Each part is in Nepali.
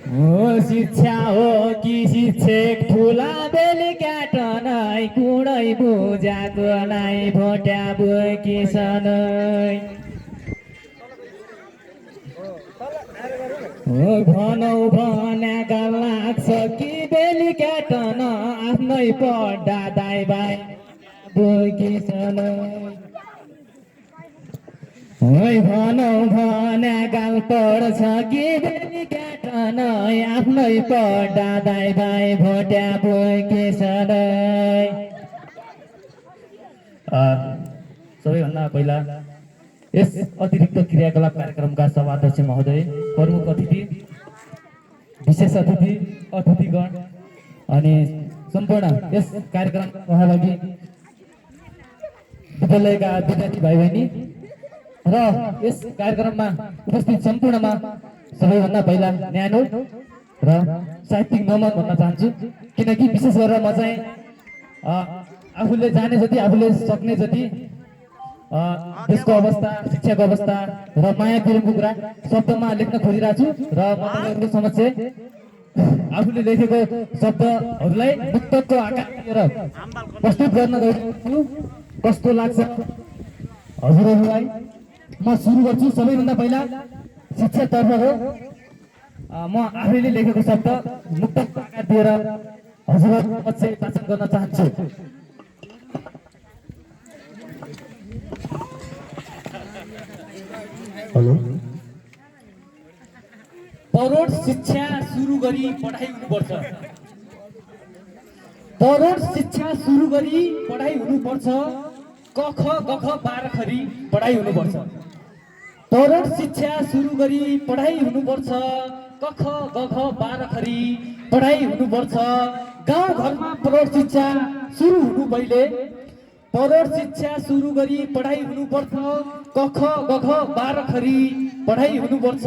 हो शिक्षा हो कि शिक्षक ठुला बेलुका टनै कुँडै बुझाको नै भोट्या किसनै हो भनौ भन्याका लाग्छ कि बेलुका टन आफ्नै पड्डा दाइ भाइ किसनै है भनौ भन्या गाल पर्छ कि बेलुका टन आफ्नै पड्डा दाइ भाइ भोट्या किसनै सबैभन्दा पहिला यस अतिरिक्त क्रियाकलाप कार्यक्रमका सभाध्यक्ष महोदय, प्रमुख अतिथि, विशेष अतिथि, अतिथिगण अनि सम्पूर्ण यस कार्यक्रमका सहभागी विद्यालयका विद्यार्थी भाइ बहिनी र यस कार्यक्रममा उपस्थित सम्पूर्णमा सबैभन्दा पहिला न्यानो र साहित्यिक नमन भन्न चाहन्छु। किनकि विशेष गरेर म चाहिँ आफूले जाने जति, आफूले सक्ने जति देशको अवस्था, शिक्षाको अवस्था र माया प्रेमको कुरा शब्दमा लेख्न खोजिरहेको छु र म तपाईँहरूको समक्ष आफूले लेखेको शब्दहरूलाई मुक्तकको आकार दिएर प्रस्तुत गर्न गइरहेको छु। कस्तो लाग्छ हजुरहरूलाई? म सुरु गर्छु। सबैभन्दा पहिला शिक्षातर्फ हो, म आफैले लेखेको शब्द मुक्तकको आकार दिएर हजुरहरूको समक्ष वाचन गर्न चाहन्छु। हेलो। परोढ शिक्षा सुरु गरी पढाइ हुनुपर्छ। परोढ शिक्षा सुरु गरी पढाइ हुनुपर्छ। क ख ग घ बाह्रखरी पढाइ हुनुपर्छ। परोढ शिक्षा सुरु गरी पढाइ हुनुपर्छ। क ख ग घ बाह्रखरी पढाइ हुनुपर्छ। गाउँ घरमा परोढ शिक्षा सुरु हुनु पहिले। परोढ शिक्षा सुरु गरी पढाइ हुनुपर्छ। क ख ग घ बाह्रखरी पढाइ हुनुपर्छ।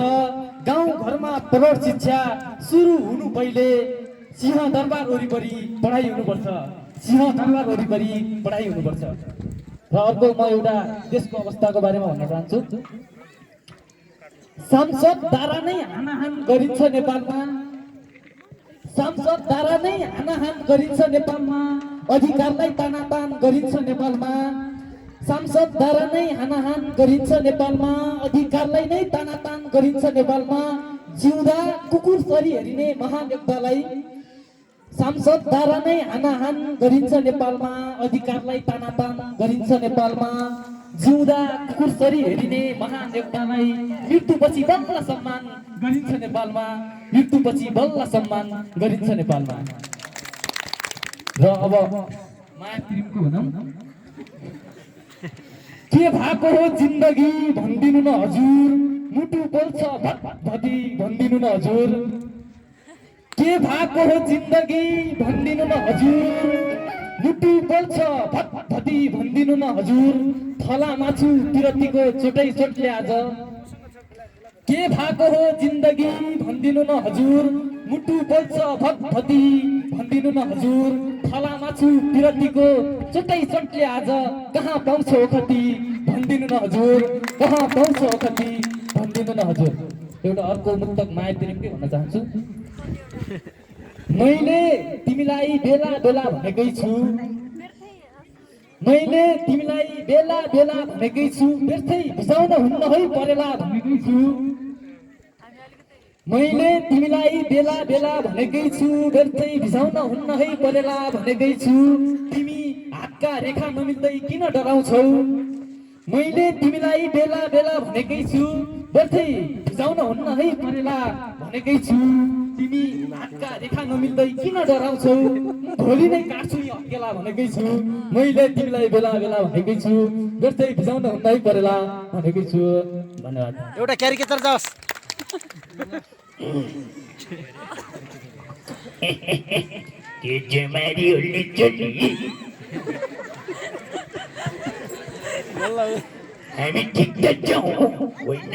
गाउँ घरमा परोढ शिक्षा सुरु हुनु पहिले। सिंह दरबार वरिपरि पढाइ हुनुपर्छ। सिंह दरबार वरिपरि पढाइ हुनुपर्छ। र अर्को म एउटा देशको अवस्थाको बारेमा भन्न चाहन्छु। संसदद्वारा नै हानाहान गरिन्छ नेपालमा। संसदद्वारा नै हानाहान गरिन्छ नेपालमा। अधिकारलाई तानातान गरिन्छ नेपालमा। संसदद्वारा नै हानाहान गरिन्छ नेपालमा। अधिकारलाई नै तानातान गरिन्छ नेपालमा। जिउँदा कुकुर सरी हेरिने महादेवतालाई। संसदद्वारा नै हानाहान गरिन्छ नेपालमा। अधिकारलाई तानातान गरिन्छ नेपालमा। जिउँदा कुकुर सरी हेरिने महादेवतालाई मृत्युपछि बल्ल सम्मान गरिन्छ नेपालमा। मृत्युपछि बल्ल सम्मान गरिन्छ नेपालमा। र अब माया प्रेमको भनौँ। के भएको हो जिन्दगी भनिदिनु न हजुर। मुटु बोल्छ भत्भती भनिदिनु न हजुर। के भएको हो जिन्दगी भनिदिनु न हजुर। मुटु बोल्छ भत्भती भनिदिनु न हजुर। थला माछु तिरतीको चोटै चोटले आज। के भएको हो जिन्दगी भनिदिनु न हजुर। मुटु बोल्छ भत्भती भनिदिनु न हजुर। थला माछु तिरतीको चोटै चोटले आज। कहाँ पाउँछ ओखती भनिदिनु न हजुर। कहाँ पाउँछ ओखती भनिदिनु न हजुर। एउटा अर्को मुक्तक माया प्रेमकै भन्न चाहन्छु। मैले तिमीलाई बेला बेला भनेकै छु। मैले तिमीलाई बेला बेला भनेकै छु। व्यर्थै बिसाउन हुन्न है परेला भनेकै छु। मैले तिमीलाई बेला बेला भनेकै छु। व्यर्थै बिसाउन हुन्न है परेला भनेकै छु। तिमी हातका रेखा नमिल्दै किन डराउँछौ। मैले तिमीलाई बेला बेला भनेकै छु। व्यर्थै बिसाउन हुन्न है परेला भनेकै छु। तिमी हातका रेखा नमिल्दै किन डराउँछौ। भोलि नै काट्छु नि अकेला भनेकै छु। मैले तिमीलाई बेला बेला भनेकै छु। व्यर्थै बिसाउन हुन्न है परेला भनेकै छु। धन्यवाद। एउटा क्यारिकेचर जाओस्। हामी ठिक त छौँ होइन।